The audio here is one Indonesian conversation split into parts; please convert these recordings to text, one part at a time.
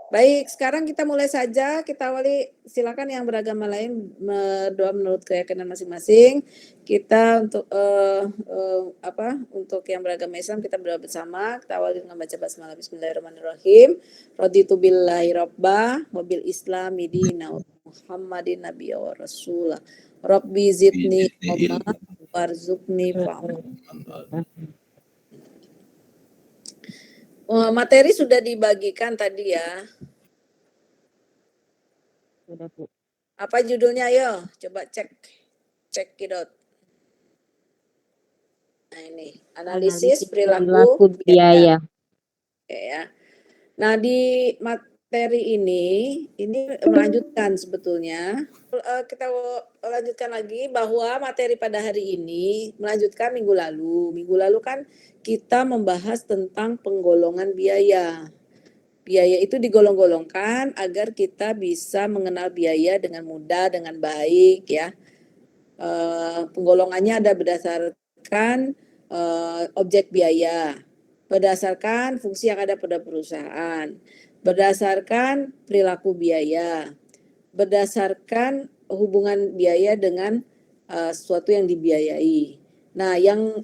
Baik, sekarang kita mulai saja. Kita awali, silakan yang beragama lain berdoa menurut keyakinan masing-masing. Kita untuk untuk yang beragama Islam kita berdoa bersama. Kita awali dengan baca basmalah. Bismillahirrahmanirrahim. Raditu billahi rabbah wa bil islami dina wa Muhammadin nabiyya wa rasulah. Rabbi zidni ilma warzuqni fahma. Materi sudah dibagikan tadi ya. Sudah, Bu. Apa judulnya? Ayo, coba cek it out. Nah ini, analisis perilaku biaya. Oke ya. Nah di materi ini melanjutkan sebetulnya. Kita lanjutkan lagi bahwa materi pada hari ini melanjutkan minggu lalu. Minggu lalu kan kita membahas tentang penggolongan biaya. Biaya itu digolong-golongkan agar kita bisa mengenal biaya dengan mudah, dengan baik ya. Penggolongannya ada berdasarkan objek biaya, berdasarkan fungsi yang ada pada perusahaan, berdasarkan perilaku biaya, berdasarkan hubungan biaya dengan sesuatu yang dibiayai. Nah, yang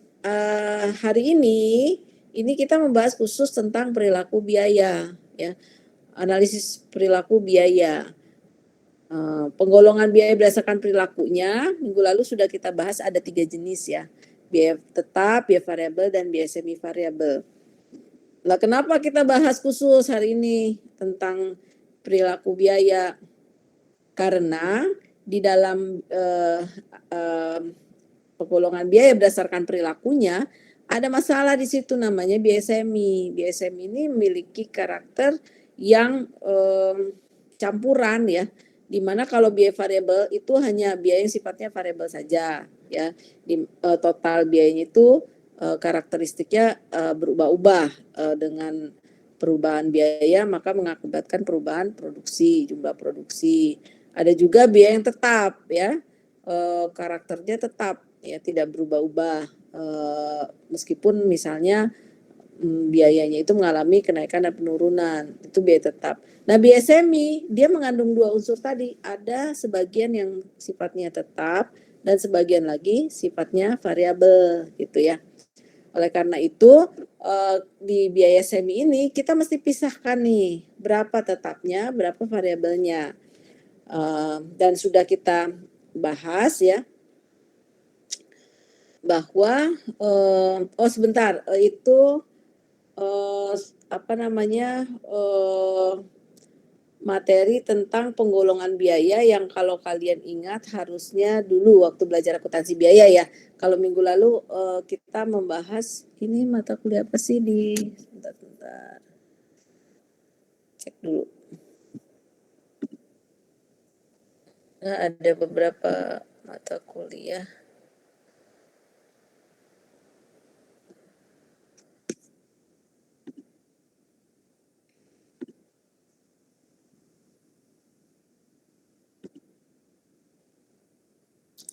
hari ini kita membahas khusus tentang perilaku biaya, ya, analisis perilaku biaya. Penggolongan biaya berdasarkan perilakunya minggu lalu sudah kita bahas, ada 3 jenis ya, biaya tetap, biaya variabel, dan biaya semi variabel. Lah kenapa kita bahas khusus hari ini tentang perilaku biaya? Karena di dalam penggolongan biaya berdasarkan perilakunya ada masalah di situ, namanya biaya semi. Biaya semi ini memiliki karakter yang campuran ya, dimana kalau biaya variabel itu hanya biaya yang sifatnya variabel saja ya. Total biayanya itu karakteristiknya berubah-ubah dengan perubahan biaya maka mengakibatkan perubahan produksi, jumlah produksi. Ada juga biaya yang tetap ya, karakternya tetap ya, tidak berubah-ubah meskipun misalnya biayanya itu mengalami kenaikan dan penurunan, itu biaya tetap. Nah, biaya semi dia mengandung 2 unsur tadi, ada sebagian yang sifatnya tetap dan sebagian lagi sifatnya variabel gitu ya. Oleh karena itu di biaya semi ini kita mesti pisahkan nih, berapa tetapnya, berapa variabelnya. Dan sudah kita bahas ya bahwa sebentar, itu materi tentang penggolongan biaya yang kalau kalian ingat harusnya dulu waktu belajar akuntansi biaya ya. Kalau minggu lalu kita membahas ini mata kuliah apa sih di sebentar. Cek dulu. Nah, ada beberapa mata kuliah.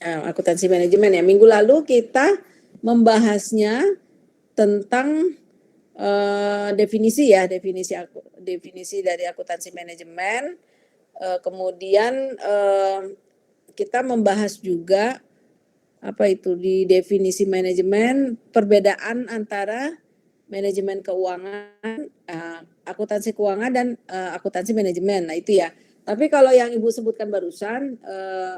Akuntansi manajemen ya. Minggu lalu kita membahasnya tentang definisi ya, definisi dari akuntansi manajemen. Kemudian kita membahas juga apa itu di definisi manajemen, perbedaan antara manajemen keuangan, akuntansi keuangan dan akuntansi manajemen. Nah itu ya. Tapi kalau yang Ibu sebutkan barusan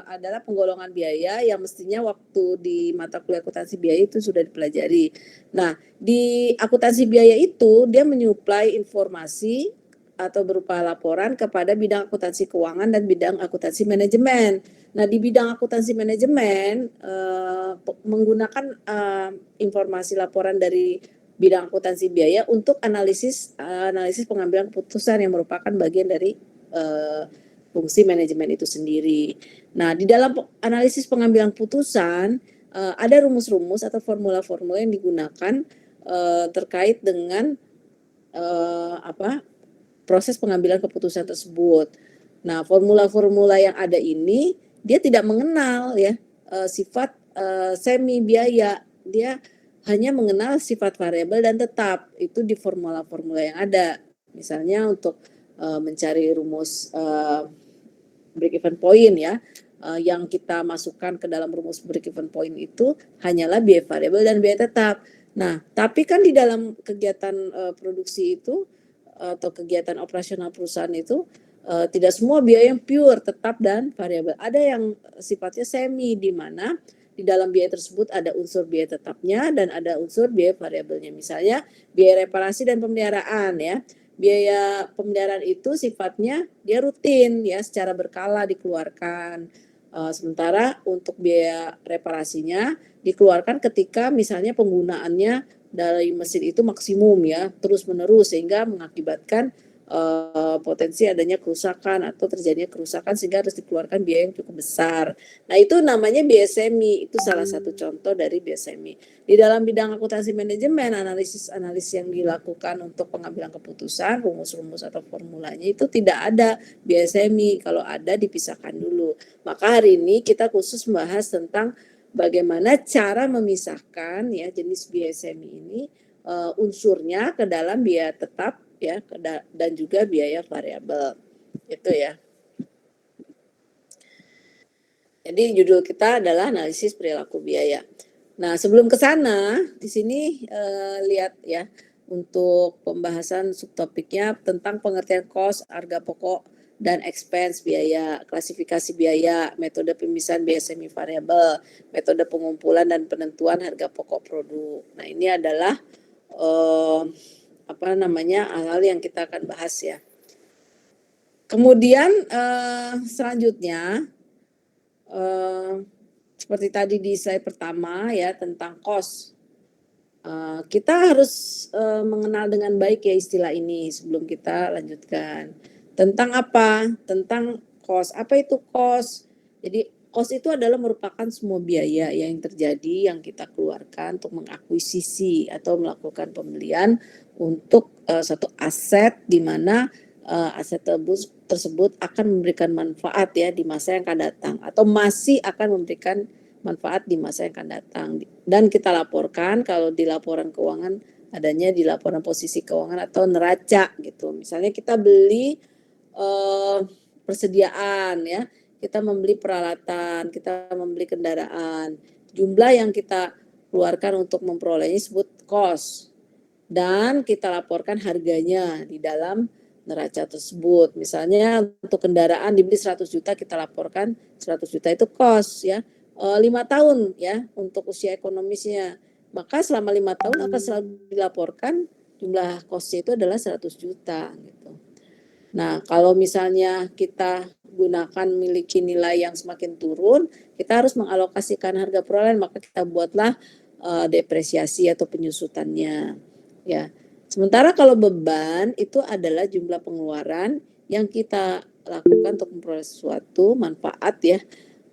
adalah penggolongan biaya yang mestinya waktu di mata kuliah akuntansi biaya itu sudah dipelajari. Nah, di akuntansi biaya itu dia menyuplai informasi atau berupa laporan kepada bidang akuntansi keuangan dan bidang akuntansi manajemen. Nah, di bidang akuntansi manajemen menggunakan informasi laporan dari bidang akuntansi biaya untuk analisis pengambilan keputusan yang merupakan bagian dari fungsi manajemen itu sendiri. Nah, di dalam analisis pengambilan keputusan ada rumus-rumus atau formula-formula yang digunakan terkait dengan proses pengambilan keputusan tersebut. Nah, formula-formula yang ada ini dia tidak mengenal ya sifat semi biaya, dia hanya mengenal sifat variabel dan tetap itu di formula-formula yang ada Misalnya untuk mencari rumus break even point ya, yang kita masukkan ke dalam rumus break even point itu hanyalah biaya variabel dan biaya tetap. Nah, tapi kan di dalam kegiatan produksi itu atau kegiatan operasional perusahaan itu tidak semua biaya yang pure, tetap dan variabel. Ada yang sifatnya semi, di mana di dalam biaya tersebut ada unsur biaya tetapnya dan ada unsur biaya variabelnya. Misalnya biaya reparasi dan pemeliharaan ya. Biaya pemeliharaan itu sifatnya dia rutin ya, secara berkala dikeluarkan. Sementara untuk biaya reparasinya dikeluarkan ketika misalnya penggunaannya dari mesin itu maksimum ya, terus-menerus, sehingga mengakibatkan potensi adanya kerusakan atau terjadinya kerusakan sehingga harus dikeluarkan biaya yang cukup besar. Nah, itu namanya biaya semi, itu salah satu contoh dari biaya semi. Di dalam bidang akuntansi manajemen, analisis yang dilakukan untuk pengambilan keputusan, rumus-rumus atau formulanya itu tidak ada biaya semi. Kalau ada, dipisahkan dulu. Maka hari ini kita khusus membahas tentang bagaimana cara memisahkan ya jenis biaya semi ini unsurnya ke dalam biaya tetap ya dan juga biaya variabel. Itu ya. Jadi judul kita adalah analisis perilaku biaya. Nah, sebelum ke sana, di sini lihat ya untuk pembahasan subtopiknya tentang pengertian cost, harga pokok dan expense biaya, klasifikasi biaya, metode pemisahan biaya semi variabel, metode pengumpulan dan penentuan harga pokok produk. Nah, ini adalah hal-hal yang kita akan bahas ya. Kemudian selanjutnya seperti tadi di slide pertama ya tentang cost. Kita harus mengenal dengan baik ya istilah ini sebelum kita lanjutkan. Tentang apa? Tentang cost. Apa itu cost? Jadi cost itu adalah merupakan semua biaya yang terjadi yang kita keluarkan untuk mengakuisisi atau melakukan pembelian untuk satu aset di mana aset tersebut akan memberikan manfaat ya di masa yang akan datang atau masih akan memberikan manfaat di masa yang akan datang, dan kita laporkan kalau di laporan keuangan adanya di laporan posisi keuangan atau neraca gitu. Misalnya kita beli persediaan ya, kita membeli peralatan, kita membeli kendaraan, jumlah yang kita keluarkan untuk memperolehnya disebut cost, dan kita laporkan harganya di dalam neraca tersebut. Misalnya untuk kendaraan dibeli 100 juta, kita laporkan 100 juta itu cost ya. 5 tahun ya untuk usia ekonomisnya. Maka selama 5 tahun akan selalu dilaporkan jumlah costnya itu adalah 100 juta gitu. Nah, kalau misalnya kita gunakan memiliki nilai yang semakin turun, kita harus mengalokasikan harga perolehan, maka kita buatlah depresiasi atau penyusutannya ya. Sementara kalau beban itu adalah jumlah pengeluaran yang kita lakukan untuk memperoleh sesuatu manfaat ya,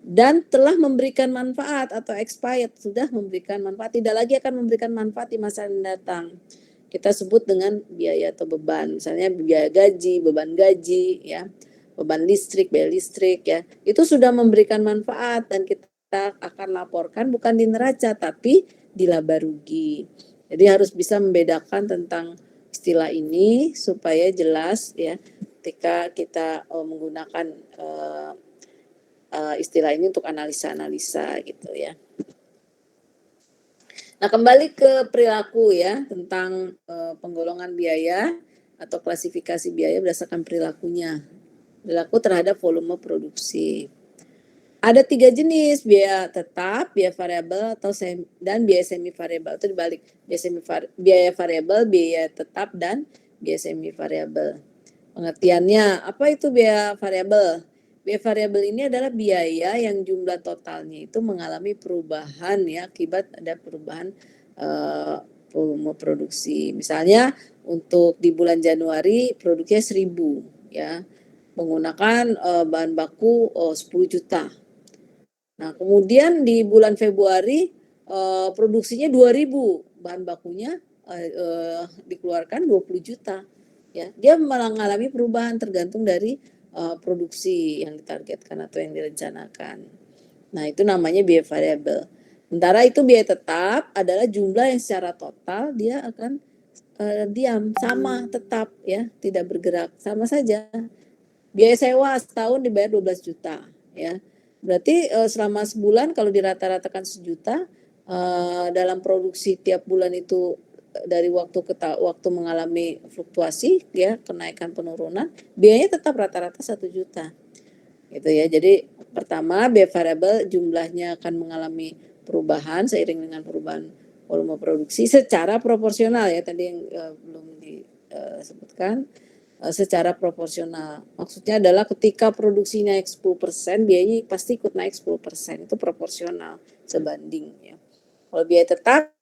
dan telah memberikan manfaat atau expired, sudah memberikan manfaat, tidak lagi akan memberikan manfaat di masa yang datang. Kita sebut dengan biaya atau beban, misalnya biaya gaji, beban gaji ya, beban listrik, biaya listrik ya. Itu sudah memberikan manfaat dan kita akan laporkan bukan di neraca tapi di laba rugi. Jadi harus bisa membedakan tentang istilah ini supaya jelas ya ketika kita menggunakan istilah ini untuk analisa-analisa gitu ya. Nah, kembali ke perilaku ya tentang penggolongan biaya atau klasifikasi biaya berdasarkan perilakunya. Perilaku terhadap volume produksi. Ada 3 jenis, biaya tetap, biaya variabel dan biaya semi variabel. Itu dibalik, biaya variabel, biaya tetap dan biaya semi variabel. Pengertiannya, apa itu biaya variabel? Biaya variabel ini adalah biaya yang jumlah totalnya itu mengalami perubahan ya akibat ada perubahan volume produksi. Misalnya untuk di bulan Januari produknya 1.000 ya, menggunakan bahan baku 10 juta. Nah, kemudian di bulan Februari produksinya 2.000, bahan bakunya dikeluarkan 20 juta. Ya, dia mengalami perubahan tergantung dari produksi yang ditargetkan atau yang direncanakan. Nah, itu namanya biaya variabel. Sementara itu biaya tetap adalah jumlah yang secara total dia akan diam, sama tetap ya, tidak bergerak, sama saja. Biaya sewa setahun dibayar 12 juta ya. Berarti selama sebulan kalau dirata-ratakan sejuta, dalam produksi tiap bulan itu dari waktu ke waktu mengalami fluktuasi ya, kenaikan penurunan, biayanya tetap rata-rata 1 juta. Gitu ya. Jadi pertama biaya variabel jumlahnya akan mengalami perubahan seiring dengan perubahan volume produksi secara proporsional ya, tadi yang belum disebutkan. Secara proporsional. Maksudnya adalah ketika produksi naik 10%, biayanya pasti ikut naik 10%. Itu proporsional sebanding ya. Kalau biaya tetap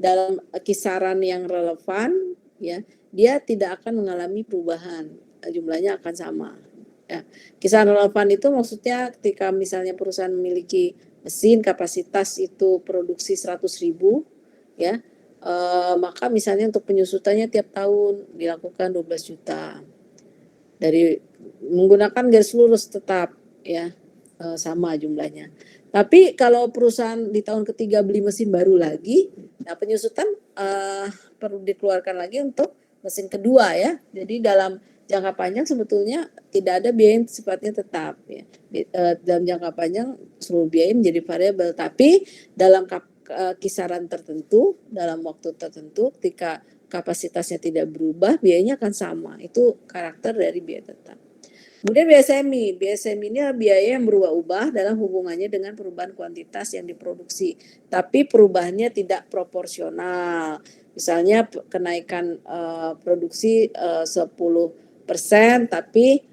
dalam kisaran yang relevan ya, dia tidak akan mengalami perubahan. Jumlahnya akan sama. Ya. Kisaran relevan itu maksudnya ketika misalnya perusahaan memiliki mesin kapasitas itu produksi 100.000 ya, maka misalnya untuk penyusutannya tiap tahun dilakukan 12 juta. Dari menggunakan garis lurus tetap ya, sama jumlahnya. Tapi kalau perusahaan di tahun ketiga beli mesin baru lagi, nah penyusutan perlu dikeluarkan lagi untuk mesin kedua ya. Jadi dalam jangka panjang sebetulnya tidak ada biaya yang sifatnya tetap ya. Dalam jangka panjang seluruh biaya menjadi variabel, tapi dalam kisaran tertentu, dalam waktu tertentu, ketika kapasitasnya tidak berubah, biayanya akan sama. Itu karakter dari biaya tetap. Kemudian biaya semi. Biaya semi ini adalah biaya yang berubah-ubah dalam hubungannya dengan perubahan kuantitas yang diproduksi. Tapi perubahannya tidak proporsional. Misalnya kenaikan produksi 10%, tapi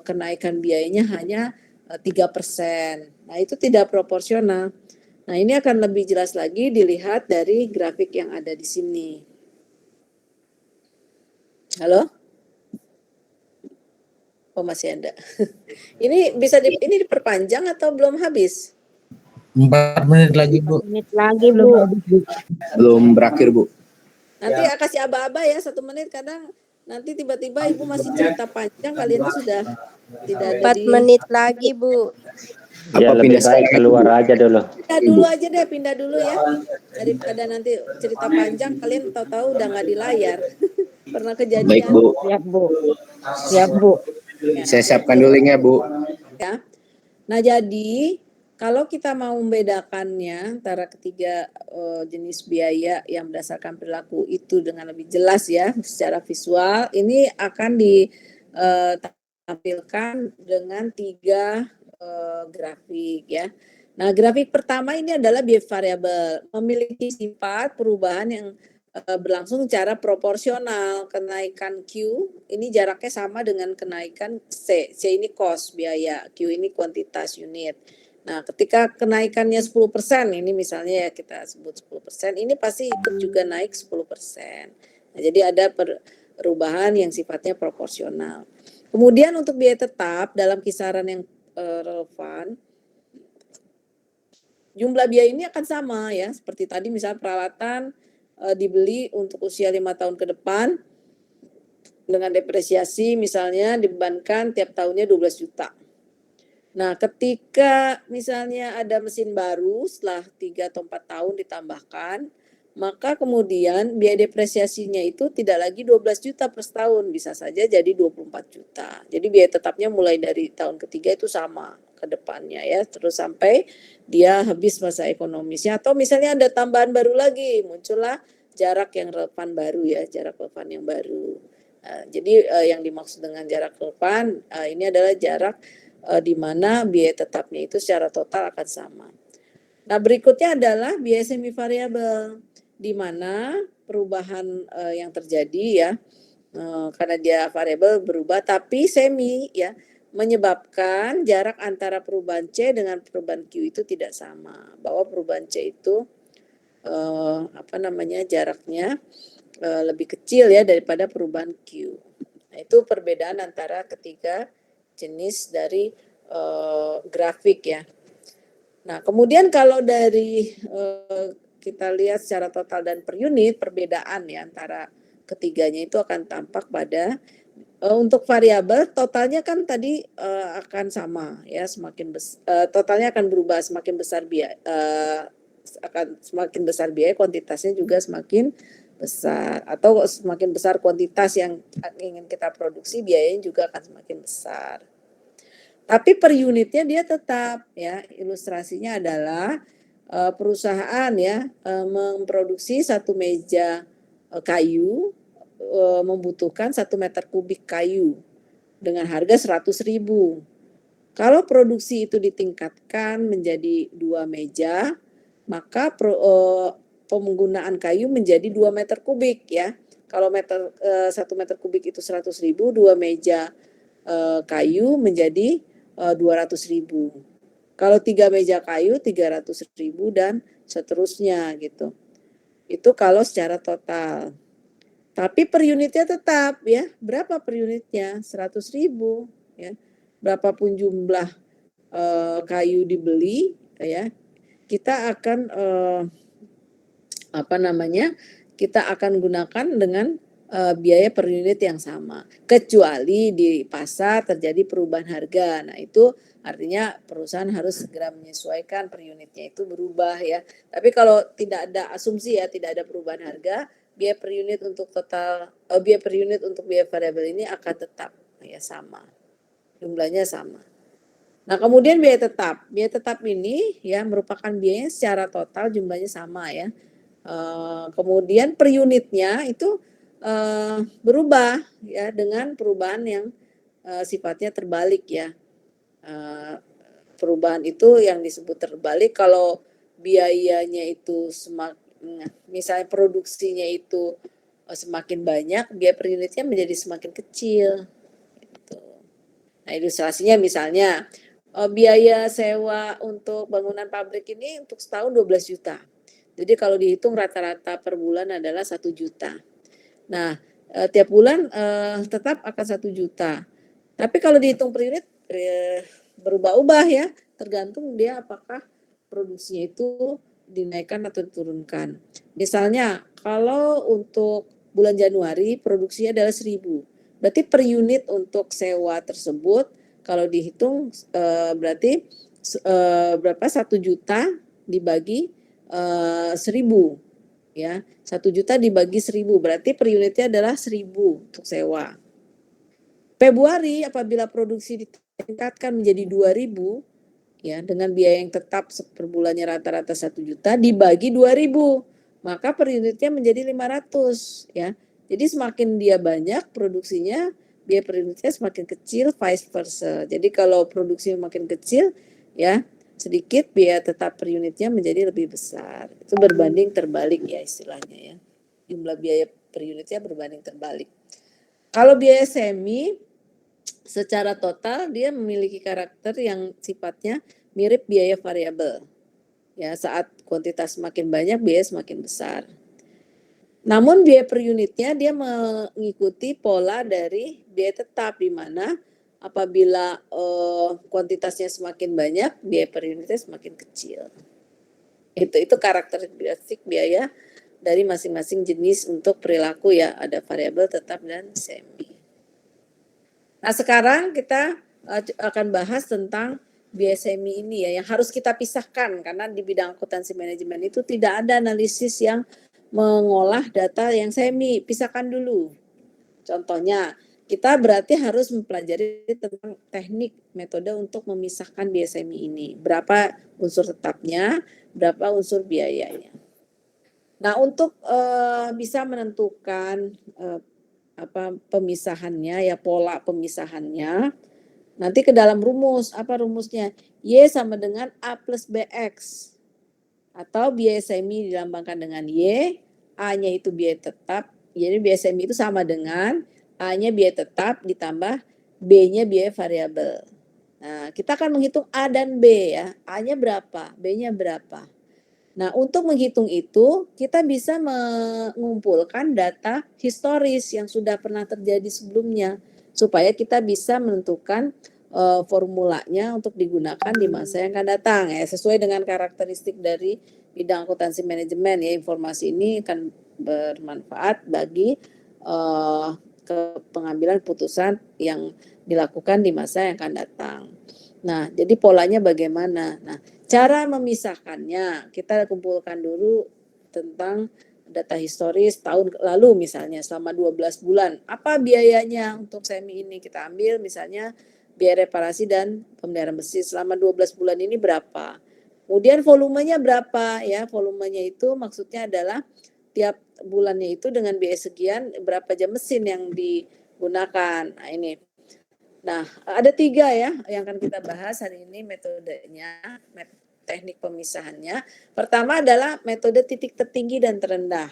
kenaikan biayanya hanya 3%. Nah itu tidak proporsional. Nah ini akan lebih jelas lagi dilihat dari grafik yang ada di sini. Halo? Oh masih ada. Ini bisa ini diperpanjang atau belum habis? 4 menit lagi, Bu. 4 menit lagi, Bu. Belum berakhir, Bu. Nanti kasih aba-aba ya 1 menit, kadang nanti tiba-tiba Ibu masih cerita panjang, kalian sudah tidak ada 4 menit lagi, Bu. Ya lebih baik keluar aja dulu. Pindah dulu aja deh, pindah dulu ya. Daripada nanti cerita panjang, kalian tahu-tahu udah nggak di layar. Pernah kejadian. Baik, Bu. Siap, Bu. Siap, Bu. Ya. Saya siapkan dulu linknya, Bu. Ya. Nah jadi kalau kita mau membedakannya antara ketiga jenis biaya yang berdasarkan perilaku itu dengan lebih jelas ya secara visual, ini akan ditampilkan dengan 3 grafik ya. Nah grafik pertama ini adalah biaya variabel, memiliki sifat perubahan yang berlangsung secara proporsional. Kenaikan Q ini jaraknya sama dengan kenaikan C. C ini cost biaya, Q ini kuantitas unit. Nah, ketika kenaikannya 10%, ini misalnya ya kita sebut 10%, ini pasti ikut juga naik 10%. Nah, jadi ada perubahan yang sifatnya proporsional. Kemudian untuk biaya tetap dalam kisaran yang relevan, jumlah biaya ini akan sama ya, seperti tadi misalnya peralatan dibeli untuk usia 5 tahun ke depan dengan depresiasi misalnya dibebankan tiap tahunnya 12 juta. Nah, ketika misalnya ada mesin baru setelah 3 atau 4 tahun ditambahkan, maka kemudian biaya depresiasinya itu tidak lagi 12 juta per tahun, bisa saja jadi 24 juta. Jadi biaya tetapnya mulai dari tahun ketiga itu sama ke depannya ya, terus sampai dia habis masa ekonomisnya. Atau misalnya ada tambahan baru lagi, muncullah jarak yang relevan baru ya, jarak relevan yang baru. Jadi yang dimaksud dengan jarak relevan ini adalah jarak di mana biaya tetapnya itu secara total akan sama. Nah berikutnya adalah biaya semi variabel, di mana perubahan yang terjadi ya karena dia variabel berubah tapi semi ya, menyebabkan jarak antara perubahan C dengan perubahan Q itu tidak sama. Bahwa perubahan C itu jaraknya lebih kecil ya daripada perubahan Q. Nah, itu perbedaan antara ketiga jenis dari grafik ya. Nah, kemudian kalau dari kita lihat secara total dan per unit, perbedaan ya antara ketiganya itu akan tampak pada untuk variabel totalnya kan tadi akan sama ya, totalnya akan berubah semakin besar biaya, kuantitasnya juga semakin besar, atau semakin besar kuantitas yang ingin kita produksi, biayanya juga akan semakin besar. Tapi per unitnya dia tetap ya, ilustrasinya adalah perusahaan ya memproduksi satu meja kayu membutuhkan 1 meter kubik kayu dengan harga 100.000. Kalau produksi itu ditingkatkan menjadi 2 meja, maka penggunaan kayu menjadi 2 meter kubik ya. Kalau 1 meter kubik itu 100.000, 2 meja kayu menjadi 200.000. Kalau 3 meja kayu 300.000 dan seterusnya gitu. Itu kalau secara total. Tapi per unitnya tetap ya. Berapa per unitnya? 100.000 ya. Berapapun jumlah kayu dibeli ya, kita akan kita akan gunakan dengan biaya per unit yang sama, kecuali di pasar terjadi perubahan harga. Nah itu artinya perusahaan harus segera menyesuaikan per unitnya itu berubah ya. Tapi kalau tidak ada asumsi ya, tidak ada perubahan harga, biaya per unit untuk biaya variabel ini akan tetap ya sama, jumlahnya sama. Nah kemudian biaya tetap ini ya merupakan biaya secara total jumlahnya sama ya. Kemudian per unitnya itu berubah ya dengan perubahan yang sifatnya terbalik ya. Perubahan itu yang disebut terbalik kalau biayanya itu misalnya produksinya itu semakin banyak, biaya per unitnya menjadi semakin kecil. Gitu. Nah ilustrasinya misalnya biaya sewa untuk bangunan pabrik ini untuk setahun 12 juta. Jadi kalau dihitung rata-rata per bulan adalah 1 juta. Nah, tiap bulan tetap akan 1 juta. Tapi kalau dihitung per unit berubah-ubah ya, tergantung dia apakah produksinya itu dinaikkan atau diturunkan. Misalnya kalau untuk bulan Januari produksinya adalah 1.000. Berarti per unit untuk sewa tersebut kalau dihitung berarti berapa 1 juta dibagi 1.000 ya. 1 juta dibagi 1.000 berarti per unitnya adalah 1.000 untuk sewa. Februari apabila produksi ditingkatkan menjadi 2.000 ya dengan biaya yang tetap per bulannya rata-rata 1 juta dibagi 2.000, maka per unitnya menjadi 500 ya. Jadi semakin dia banyak produksinya, biaya per unitnya semakin kecil, vice versa. Jadi kalau produksi makin kecil ya sedikit, biaya tetap per unitnya menjadi lebih besar. Itu berbanding terbalik ya istilahnya ya. Jumlah biaya per unitnya berbanding terbalik. Kalau biaya semi secara total dia memiliki karakter yang sifatnya mirip biaya variabel. Ya, saat kuantitas semakin banyak, biaya semakin besar. Namun biaya per unitnya dia mengikuti pola dari biaya tetap, di mana apabila kuantitasnya semakin banyak, biaya per unitnya semakin kecil. Itu karakteristik biaya dari masing-masing jenis untuk perilaku ya, ada variabel, tetap, dan semi. Nah sekarang kita akan bahas tentang biaya semi ini ya, yang harus kita pisahkan karena di bidang akuntansi manajemen itu tidak ada analisis yang mengolah data yang semi. Pisahkan dulu. Contohnya, kita berarti harus mempelajari tentang teknik metode untuk memisahkan biaya semi ini. Berapa unsur tetapnya, berapa unsur biayanya. Nah, untuk bisa menentukan pemisahannya ya, pola pemisahannya, nanti ke dalam rumus. Apa rumusnya? Y sama dengan A plus BX. Atau biaya semi dilambangkan dengan Y, A-nya itu biaya tetap. Jadi biaya semi itu sama dengan A-nya biaya tetap ditambah B-nya biaya variabel. Nah, kita akan menghitung A dan B ya. A-nya berapa, B-nya berapa. Nah, untuk menghitung itu, kita bisa mengumpulkan data historis yang sudah pernah terjadi sebelumnya, supaya kita bisa menentukan formulanya untuk digunakan di masa yang akan datang ya, sesuai dengan karakteristik dari bidang akuntansi manajemen ya. Informasi ini akan bermanfaat bagi pengambilan putusan yang dilakukan di masa yang akan datang. Nah, jadi polanya bagaimana? Nah, cara memisahkannya kita kumpulkan dulu tentang data historis tahun lalu misalnya selama 12 bulan. Apa biayanya untuk semi ini? Kita ambil misalnya biaya reparasi dan pemeliharaan besi selama 12 bulan ini berapa. Kemudian volumenya berapa ya? Volumenya itu maksudnya adalah tiap bulannya itu dengan biaya sekian berapa jam mesin yang digunakan. Nah ini. Nah ada 3 ya yang akan kita bahas hari ini metodenya, teknik pemisahannya. Pertama adalah metode titik tertinggi dan terendah.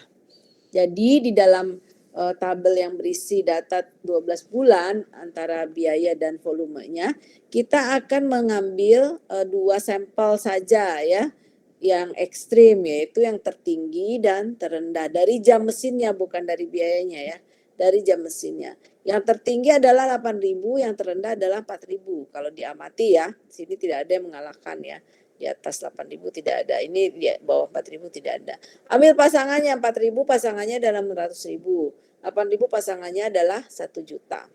Jadi di dalam tabel yang berisi data 12 bulan antara biaya dan volumenya, kita akan mengambil 2 sampel saja ya, yang ekstrim yaitu yang tertinggi dan terendah dari jam mesinnya bukan dari biayanya ya, dari jam mesinnya. Yang tertinggi adalah 8.000, yang terendah adalah 4.000. Kalau diamati ya, sini tidak ada yang mengalahkan ya. Di atas 8.000 tidak ada, ini di bawah 4.000 tidak ada. Ambil pasangannya, 4.000 pasangannya adalah 600.000, 8.000 pasangannya adalah 1 juta.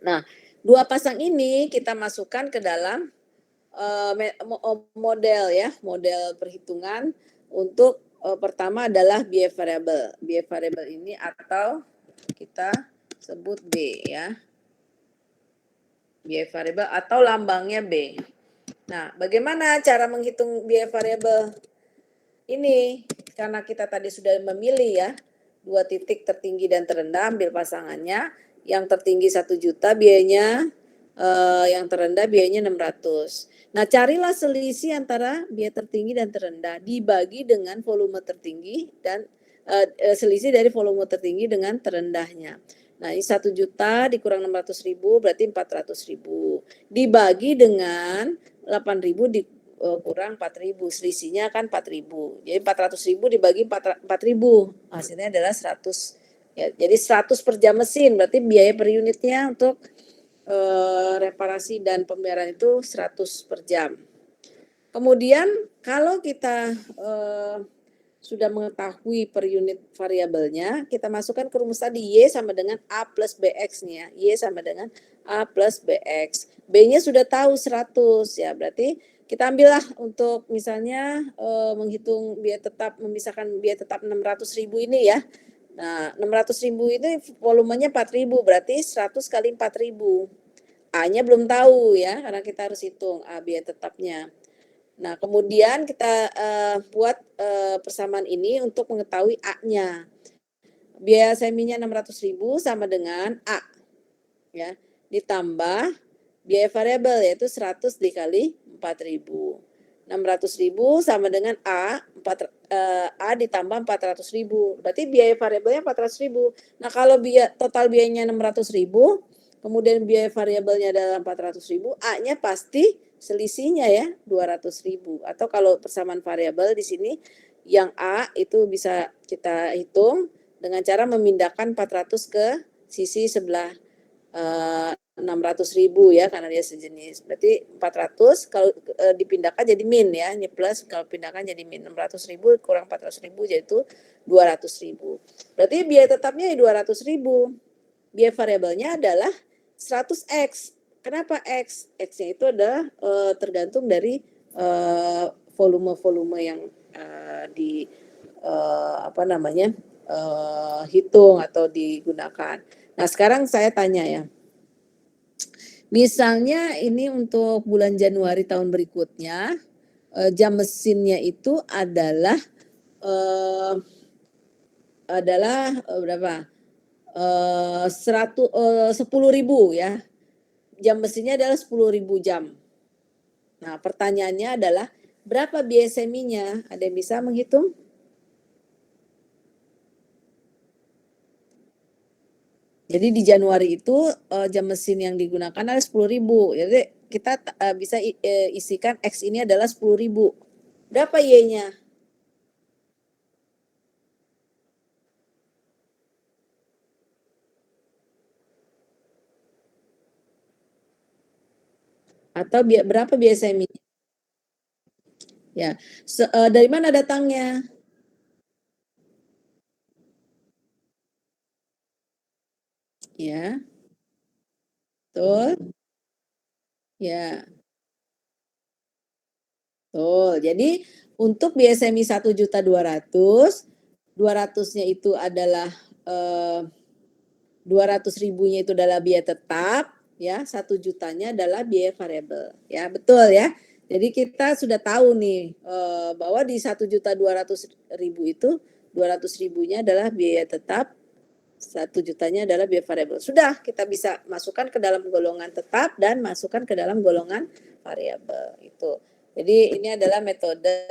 Nah, 2 pasang ini kita masukkan ke dalam model ya, model perhitungan untuk pertama adalah biaya variabel. Biaya variabel ini atau kita sebut B ya. Biaya variabel atau lambangnya B. Nah, bagaimana cara menghitung biaya variabel ini? Karena kita tadi sudah memilih ya, 2 titik tertinggi dan terendah, ambil pasangannya. Yang tertinggi 1 juta biayanya, yang terendah biayanya 600. Nah, carilah selisih antara biaya tertinggi dan terendah dibagi dengan volume tertinggi dan selisih dari volume tertinggi dengan terendahnya. Nah, ini 1 juta dikurang 600.000 berarti 400.000. Dibagi dengan 8.000 dikurang 4.000, selisihnya kan 4.000. Jadi 400.000 dibagi 4.000, hasilnya adalah 100. Ya, jadi 100 per jam mesin, berarti biaya per unitnya untuk reparasi dan pemeliharaan itu 100 per jam. Kemudian kalau kita sudah mengetahui per unit variabelnya, kita masukkan ke rumus tadi Y sama dengan A plus BX nih ya. Y sama dengan A plus BX. B-nya sudah tahu 100 ya, berarti kita ambillah untuk misalnya menghitung biaya tetap, memisahkan biaya tetap 600.000 ini ya. Nah 600.000 ini volumenya 4.000, berarti 100 kali 4.000. A-nya belum tahu ya, karena kita harus hitung A biaya tetapnya. Nah, kemudian kita buat persamaan ini untuk mengetahui A-nya. Biaya seminya 600.000 sama dengan A. Ya, ditambah biaya variabel yaitu 100 dikali 4.000. 600.000 sama dengan A, A ditambah 400.000. Berarti biaya variabelnya 400.000. Nah, kalau total biayanya 600.000, kemudian biaya variabelnya adalah 400.000, A-nya pasti selisihnya ya 200.000. Atau kalau persamaan variabel di sini yang A itu bisa kita hitung dengan cara memindahkan 400 ke sisi sebelah 600.000 ya, karena dia sejenis. Berarti 400 kalau dipindahkan jadi min ya, ini plus, kalau pindahkan jadi min. 600.000 kurang 400.000 yaitu 200.000. Berarti biaya tetapnya 200.000. Biaya variabelnya adalah 100x. Kenapa X? X-nya itu adalah tergantung dari volume-volume yang di hitung atau digunakan. Nah, sekarang saya tanya ya. Misalnya ini untuk bulan Januari tahun berikutnya, jam mesinnya itu adalah berapa? 10.000 ya. Jam mesinnya adalah 10.000 jam. Nah, pertanyaannya adalah berapa biaya seminya? Ada yang bisa menghitung? Jadi di Januari itu jam mesin yang digunakan adalah 10.000. Jadi kita bisa isikan X ini adalah 10.000. Berapa Y-nya? Atau berapa biaya seminya? Ya, dari mana datangnya? Ya, betul. Ya, betul. Jadi untuk biaya semi 1.200.000 200-nya itu adalah 200.000-nya itu adalah biaya tetap, ya, 1 jutanya adalah biaya variabel, ya, betul ya. Jadi kita sudah tahu nih bahwa di 1.200.000 itu 200.000-nya adalah biaya tetap, 1 jutanya adalah biaya variabel. Sudah, kita bisa masukkan ke dalam golongan tetap dan masukkan ke dalam golongan variabel itu. Jadi ini adalah metode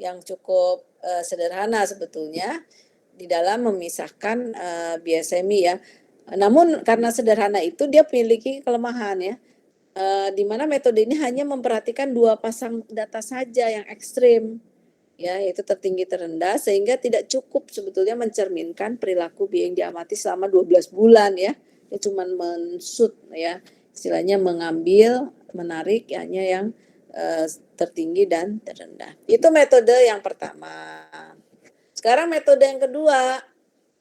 yang cukup sederhana sebetulnya di dalam memisahkan biaya semi ya. Namun karena sederhana itu dia memiliki kelemahan ya. Di mana metode ini hanya memperhatikan 2 pasang data saja yang ekstrim. Ya, yaitu tertinggi terendah sehingga tidak cukup sebetulnya mencerminkan perilaku biaya yang diamati selama 12 bulan ya. Dia cuma mensut ya. Istilahnya mengambil, menarik hanya yang tertinggi dan terendah. Itu metode yang pertama. Sekarang metode yang kedua,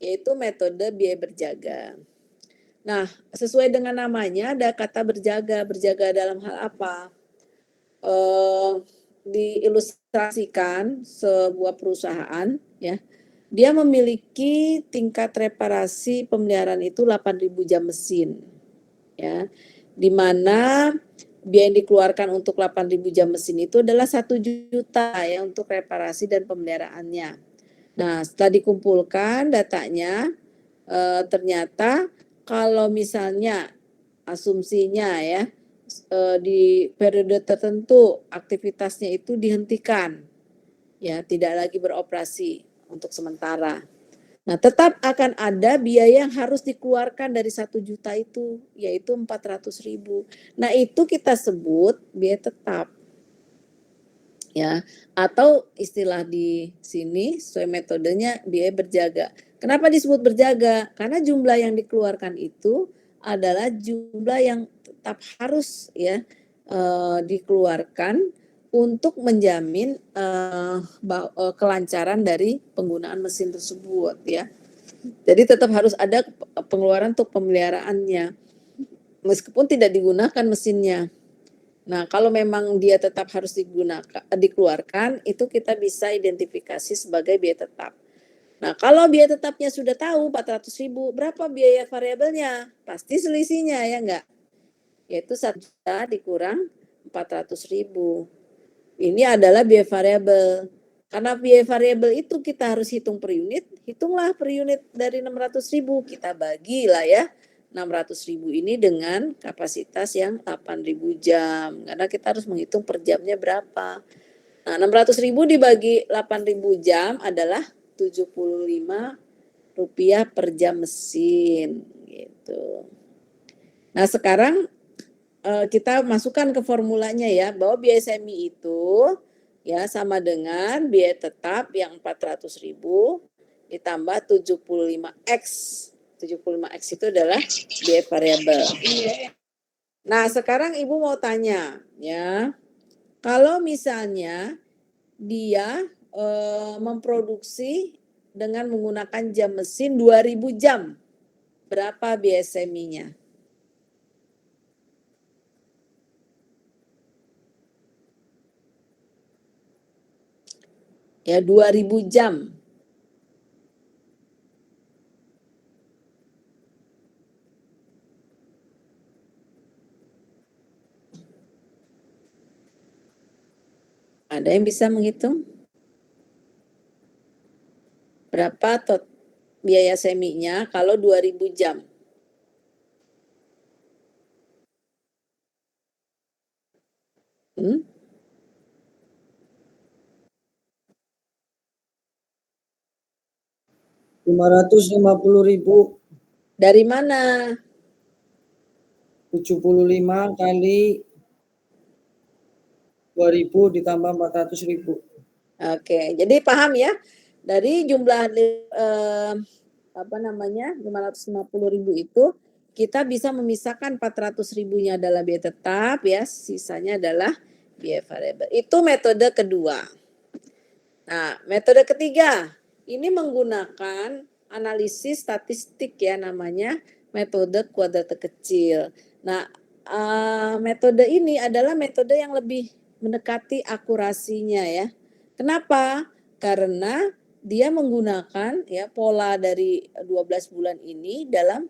yaitu metode biaya berjaga. Nah, sesuai dengan namanya ada kata berjaga. Berjaga dalam hal apa? Diilustrasikan sebuah perusahaan, ya, dia memiliki tingkat reparasi pemeliharaan itu 8.000 jam mesin, ya, di mana biaya yang dikeluarkan untuk 8.000 jam mesin itu adalah 1 juta ya untuk reparasi dan pemeliharaannya. Nah, setelah dikumpulkan datanya, ternyata kalau misalnya asumsinya ya, di periode tertentu aktivitasnya itu dihentikan, ya, tidak lagi beroperasi untuk sementara. Nah, tetap akan ada biaya yang harus dikeluarkan dari 1 juta itu, yaitu 400.000. Nah, itu kita sebut biaya tetap. Ya, atau istilah di sini sesuai metodenya biaya berjaga. Kenapa disebut berjaga? Karena jumlah yang dikeluarkan itu adalah jumlah yang tetap harus ya dikeluarkan untuk menjamin kelancaran dari penggunaan mesin tersebut ya. Jadi tetap harus ada pengeluaran untuk pemeliharaannya meskipun tidak digunakan mesinnya. Nah, kalau memang dia tetap harus dikeluarkan, itu kita bisa identifikasi sebagai biaya tetap. Nah, kalau biaya tetapnya sudah tahu 400.000, berapa biaya variabelnya? Pasti selisihnya ya enggak? Yaitu 1 juta dikurang 400.000. Ini adalah biaya variabel. Karena biaya variabel itu kita harus hitung per unit, hitunglah per unit dari 600.000, kita bagilah ya. 600.000 ini dengan kapasitas yang 8.000 jam. Karena kita harus menghitung per jamnya berapa. Nah, 600.000 dibagi 8.000 jam adalah 75 rupiah per jam mesin gitu. Nah, sekarang kita masukkan ke formulanya ya, bahwa biaya semi itu ya sama dengan biaya tetap yang 400.000 ditambah 75x. 75x itu adalah biaya variabel. Nah, sekarang Ibu mau tanya ya. Kalau misalnya dia memproduksi dengan menggunakan jam mesin 2000 jam, berapa biaya seminya? Ya, 2000 jam. Ada yang bisa menghitung? Berapa biaya seminya kalau 2000 jam? Hmm? Rp550.000. Dari mana? 75 kali 2000 ditambah 400.000. Oke, jadi paham ya? Dari jumlah 550.000 itu kita bisa memisahkan 400.000-nya adalah biaya tetap ya, sisanya adalah biaya variabel. Itu metode kedua. Nah, metode ketiga ini menggunakan analisis statistik ya, namanya metode kuadrat kecil. Nah, metode ini adalah metode yang lebih mendekati akurasinya ya. Kenapa? Karena dia menggunakan ya pola dari 12 bulan ini dalam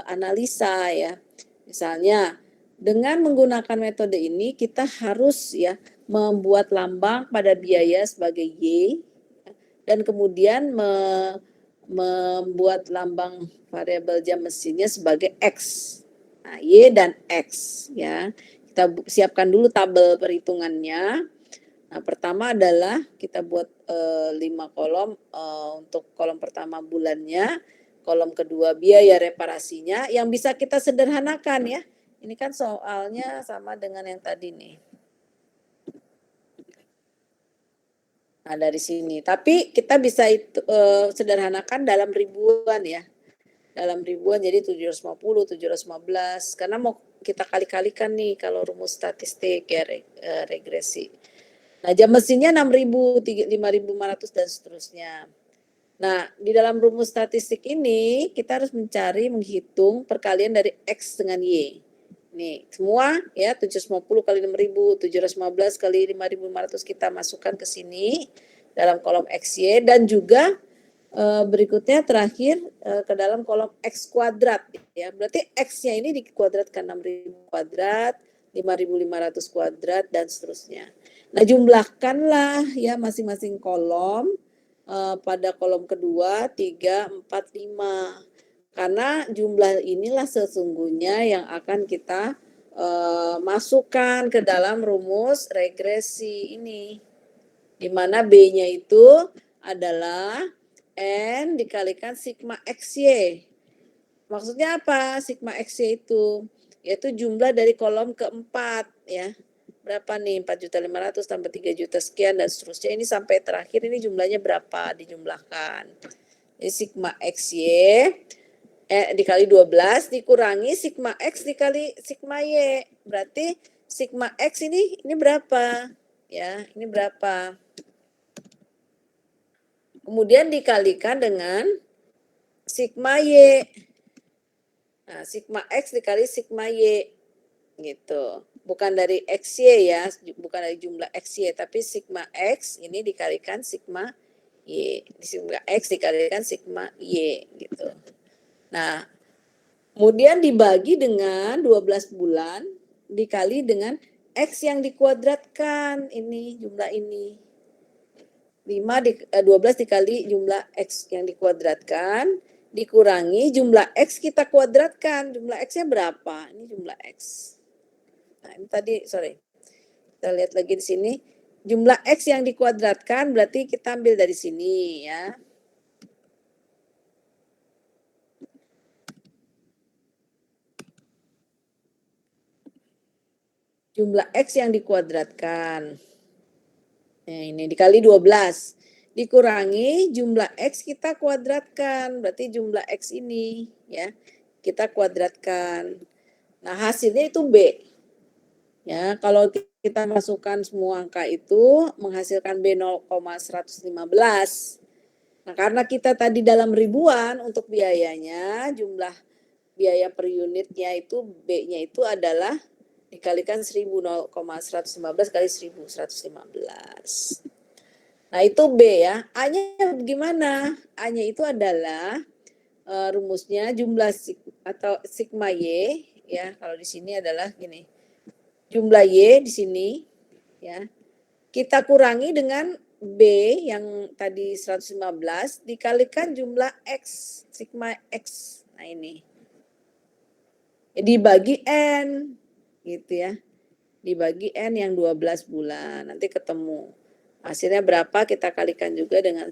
analisa ya. Misalnya dengan menggunakan metode ini kita harus ya membuat lambang pada biaya sebagai Y dan kemudian membuat lambang variabel jam mesinnya sebagai X. Nah, Y dan X ya. Kita siapkan dulu tabel perhitungannya. Nah, pertama adalah kita buat 5 kolom untuk kolom pertama bulannya, kolom kedua biaya reparasinya yang bisa kita sederhanakan ya. Ini kan soalnya sama dengan yang tadi nih. Nah, dari sini. Tapi kita bisa itu sederhanakan dalam ribuan ya. Dalam ribuan jadi 750, 715 karena mau kita kali-kalikan nih kalau rumus statistik ya regresi. Nah, jam mesinnya 6.000, 5.500 dan seterusnya. Nah, di dalam rumus statistik ini kita harus menghitung perkalian dari X dengan Y. Nih, semua ya 750 kali 6.000, 715 kali 5.500 kita masukkan ke sini dalam kolom XY dan juga berikutnya terakhir ke dalam kolom X kuadrat ya. Berarti X-nya ini dikuadratkan 6.000 kuadrat, 5.500 kuadrat dan seterusnya. Nah, jumlahkanlah ya masing-masing kolom pada kolom kedua 3, 4, 5. Karena jumlah inilah sesungguhnya yang akan kita masukkan ke dalam rumus regresi ini. Di mana B-nya itu adalah N dikalikan sigma XY. Maksudnya apa sigma XY itu? Yaitu jumlah dari kolom keempat ya. Berapa nih 4.500 tambah 3 juta sekian dan seterusnya. Ini sampai terakhir ini jumlahnya berapa dijumlahkan. Jadi sigma XY dikali 12 dikurangi sigma X dikali sigma Y. Berarti sigma X ini berapa? Ya, ini berapa? Kemudian dikalikan dengan sigma Y. Nah, sigma X dikali sigma Y. Gitu. Bukan dari XY ya, bukan dari jumlah XY, tapi sigma X ini dikalikan sigma Y. Sigma X dikalikan sigma Y. Gitu. Nah, kemudian dibagi dengan 12 bulan dikali dengan X yang dikuadratkan. Ini jumlah ini. 12 dikali jumlah X yang dikuadratkan dikurangi jumlah X kita kuadratkan. Jumlah X-nya berapa? Ini jumlah X. Nah, ini tadi, kita lihat lagi di sini. Jumlah X yang dikuadratkan berarti kita ambil dari sini ya. Jumlah X yang dikuadratkan. Nah, ini dikali 12. Dikurangi jumlah X kita kuadratkan. Berarti jumlah X ini ya. Kita kuadratkan. Nah, hasilnya itu B. Ya, kalau kita masukkan semua angka itu menghasilkan B 0,115. Nah, karena kita tadi dalam ribuan untuk biayanya, jumlah biaya per unitnya itu B-nya itu adalah dikalikan 0,115 kali 1.115. Nah, itu B ya. A-nya gimana? A-nya itu adalah rumusnya jumlah atau sigma Y ya. Kalau di sini adalah gini. Jumlah Y di sini ya. Kita kurangi dengan B yang tadi 115 dikalikan jumlah X, sigma X. Nah, ini. Dibagi N gitu ya. Dibagi N yang 12 bulan. Nanti ketemu. Hasilnya berapa kita kalikan juga dengan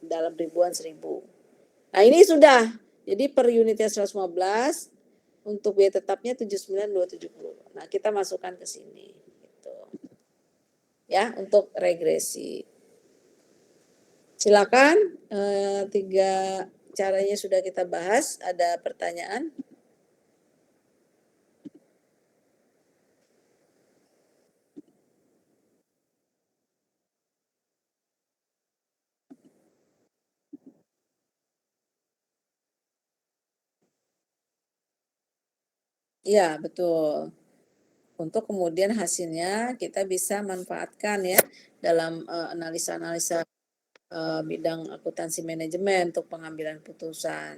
dalam ribuan 1.000. Nah, ini sudah. Jadi per unitnya 115. Untuk biaya tetapnya 79.270. Nah, kita masukkan ke sini gitu. Ya, untuk regresi. Silakan 3 caranya sudah kita bahas. Ada pertanyaan? Ya, betul. Untuk kemudian hasilnya kita bisa manfaatkan ya dalam analisa-analisa bidang akuntansi manajemen untuk pengambilan putusan.